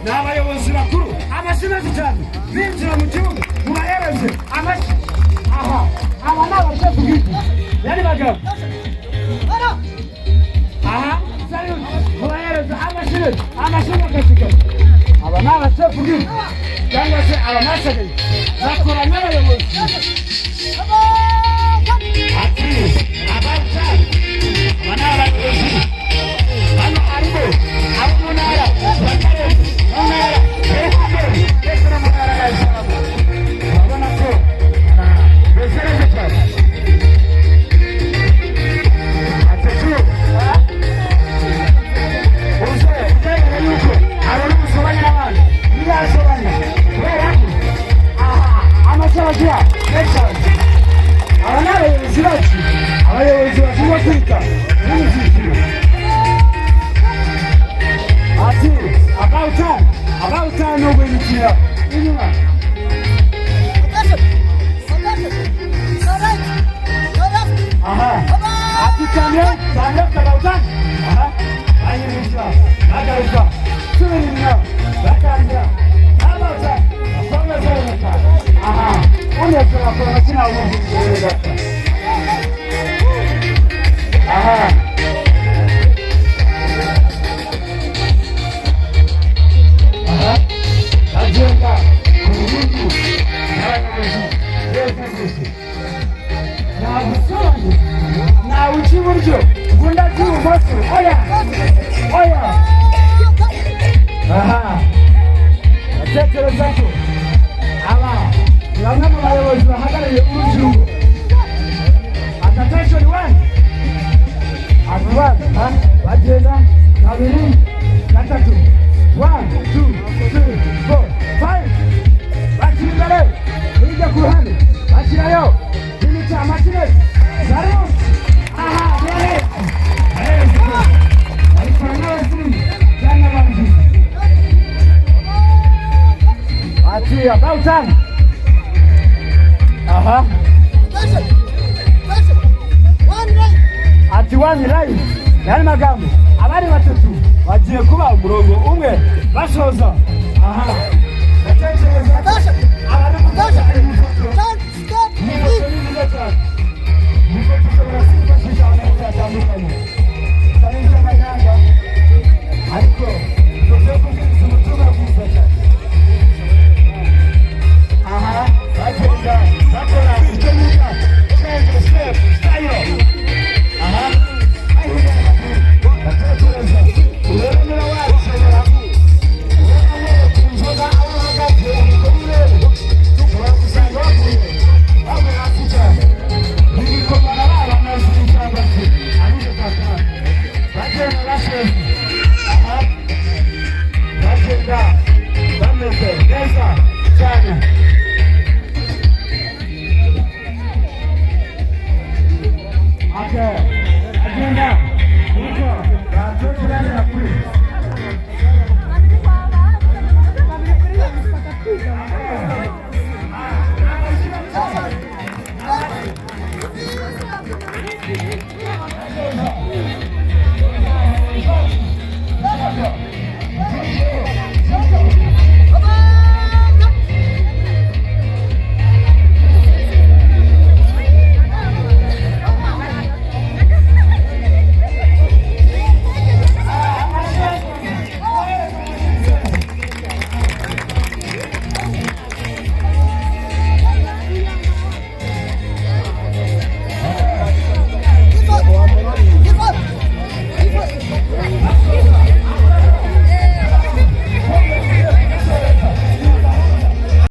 n'abayobozi bakuru amashinazi cyane binjira mu gihugu mubahereze amashi. Aha aba ni abashefu bwite yari bagabo. Aha mubahereze amashinazi akasiga. Aba ni abashefu bwite cyangwa se abamasagaye bakora n'abayobozi. Ati abaca aba ni abayobozi hano arimo abunara abayobozi bagomba kwita n'umuzikiro. Ati about time no wimikira inyuma. Aha ati cyane about time. Aha ayirusha agaruka turinya batangira about time akomeza yaka. Aha unetse akora kina umuntu. Aha agenda kuruhuku nabusobanye nawe iburyo gunda cy'ubumoso. Oya aha atekereza ko aba bamwe mu bayobozi bahagarariye urubyiruko. Attention one bagenda kabiri gatatu 1 2 3 4 5 bakiri imbere hirya ku ruhande bashyirayo n'imica amakire zari. Aha rero ariko n'abasirimu cyangwa abanzi ati about time. Aha ati one life yani magambo abari batatu bagiye kuba umurongo umwe basoza